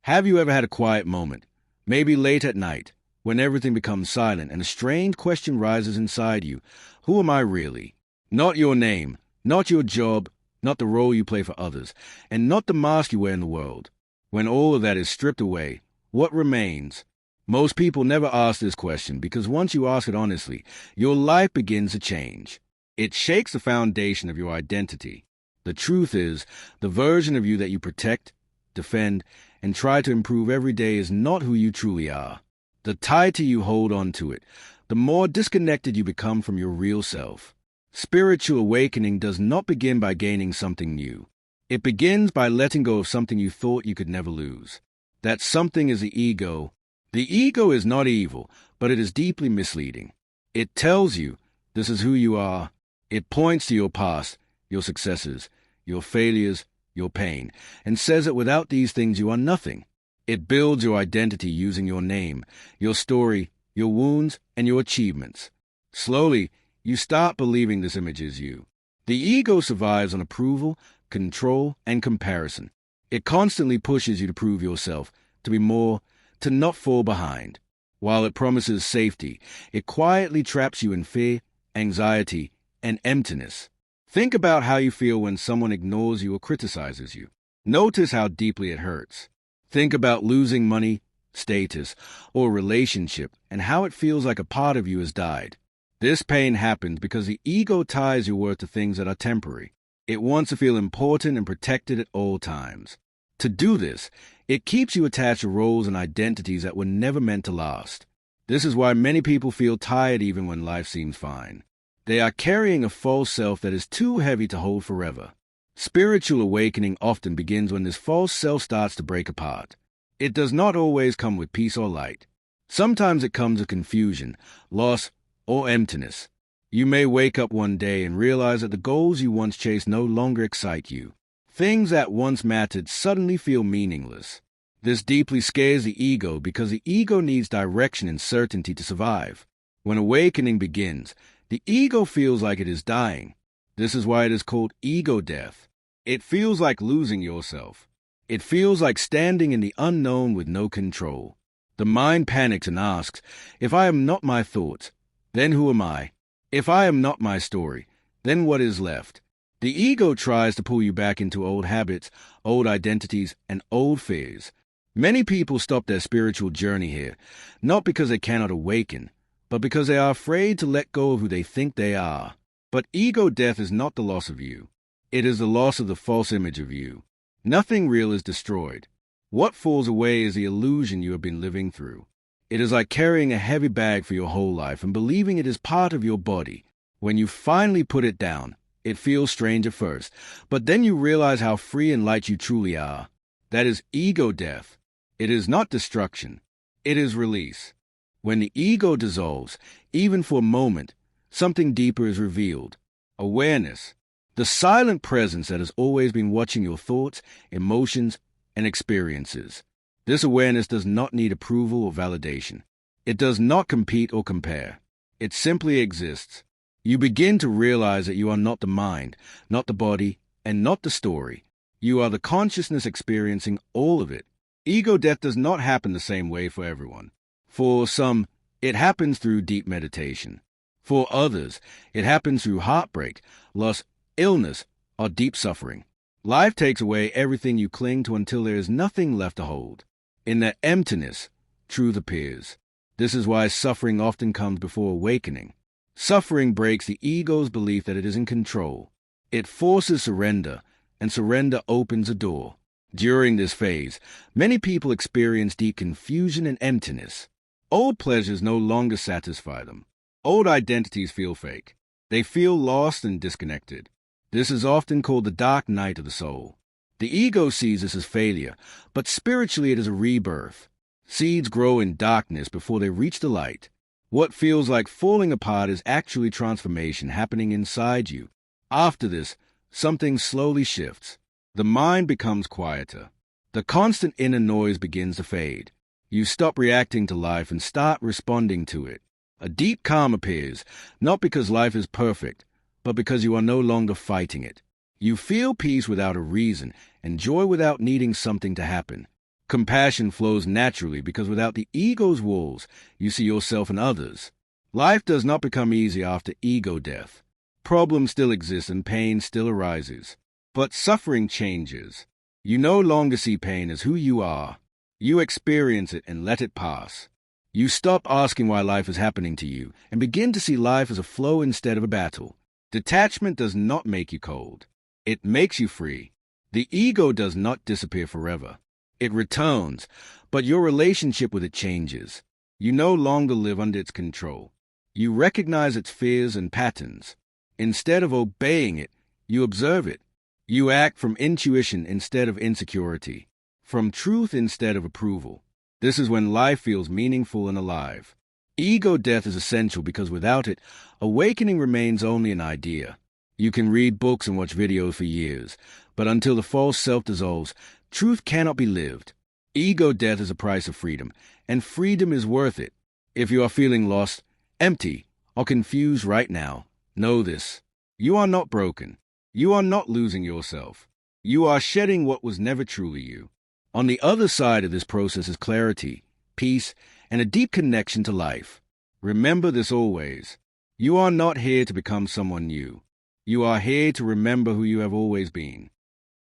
Have you ever had a quiet moment, maybe late at night, when everything becomes silent and a strange question rises inside you? Who am I really? Not your name, not your job, not the role you play for others, and not the mask you wear in the world. When all of that is stripped away, what remains? Most people never ask this question because once you ask it honestly, your life begins to change. It shakes the foundation of your identity. The truth is, the version of you that you protect, defend, and try to improve every day is not who you truly are. The tighter you hold on to it, the more disconnected you become from your real self. Spiritual awakening does not begin by gaining something new. It begins by letting go of something you thought you could never lose. That something is the ego. The ego is not evil, but it is deeply misleading. It tells you this is who you are. It points to your past, your successes, your failures, your pain, and says that without these things you are nothing. It builds your identity using your name, your story, your wounds, and your achievements. Slowly, you start believing this image is you. The ego survives on approval, control, and comparison. It constantly pushes you to prove yourself, to be more, to not fall behind. While it promises safety, it quietly traps you in fear, anxiety, and emptiness. Think about how you feel when someone ignores you or criticizes you. Notice how deeply it hurts. Think about losing money, status, or a relationship and how it feels like a part of you has died. This pain happens because the ego ties your worth to things that are temporary. It wants to feel important and protected at all times. To do this, it keeps you attached to roles and identities that were never meant to last. This is why many people feel tired even when life seems fine. They are carrying a false self that is too heavy to hold forever. Spiritual awakening often begins when this false self starts to break apart. It does not always come with peace or light. Sometimes it comes with confusion, loss, or emptiness. You may wake up one day and realize that the goals you once chased no longer excite you. Things that once mattered suddenly feel meaningless. This deeply scares the ego because the ego needs direction and certainty to survive. When awakening begins, the ego feels like it is dying. This is why it is called ego death. It feels like losing yourself. It feels like standing in the unknown with no control. The mind panics and asks, if I am not my thoughts, then who am I? If I am not my story, then what is left? The ego tries to pull you back into old habits, old identities, and old fears. Many people stop their spiritual journey here, not because they cannot awaken, but because they are afraid to let go of who they think they are. But ego death is not the loss of you. It is the loss of the false image of you. Nothing real is destroyed. What falls away is the illusion you have been living through. It is like carrying a heavy bag for your whole life and believing it is part of your body. When you finally put it down, it feels strange at first, but then you realize how free and light you truly are. That is ego death. It is not destruction. It is release. When the ego dissolves, even for a moment, something deeper is revealed. Awareness. The silent presence that has always been watching your thoughts, emotions, and experiences. This awareness does not need approval or validation. It does not compete or compare. It simply exists. You begin to realize that you are not the mind, not the body, and not the story. You are the consciousness experiencing all of it. Ego death does not happen the same way for everyone. For some, it happens through deep meditation. For others, it happens through heartbreak, loss, illness, or deep suffering. Life takes away everything you cling to until there is nothing left to hold. In that emptiness, truth appears. This is why suffering often comes before awakening. Suffering breaks the ego's belief that it is in control. It forces surrender, and surrender opens a door. During this phase, many people experience deep confusion and emptiness. Old pleasures no longer satisfy them. Old identities feel fake. They feel lost and disconnected. This is often called the dark night of the soul. The ego sees this as failure, but spiritually it is a rebirth. Seeds grow in darkness before they reach the light. What feels like falling apart is actually transformation happening inside you. After this, something slowly shifts. The mind becomes quieter. The constant inner noise begins to fade. You stop reacting to life and start responding to it. A deep calm appears, not because life is perfect, but because you are no longer fighting it. You feel peace without a reason and joy without needing something to happen. Compassion flows naturally because without the ego's walls, you see yourself and others. Life does not become easy after ego death. Problems still exist and pain still arises. But suffering changes. You no longer see pain as who you are. You experience it and let it pass. You stop asking why life is happening to you and begin to see life as a flow instead of a battle. Detachment does not make you cold. It makes you free. The ego does not disappear forever. It returns, but your relationship with it changes. You no longer live under its control. You recognize its fears and patterns. Instead of obeying it, you observe it. You act from intuition instead of insecurity, from truth instead of approval. This is when life feels meaningful and alive. Ego death is essential because without it, awakening remains only an idea. You can read books and watch videos for years, but until the false self dissolves, truth cannot be lived. Ego death is a price of freedom, and freedom is worth it. If you are feeling lost, empty, or confused right now, know this. You are not broken. You are not losing yourself. You are shedding what was never truly you. On the other side of this process is clarity, peace, and a deep connection to life. Remember this always. You are not here to become someone new. You are here to remember who you have always been.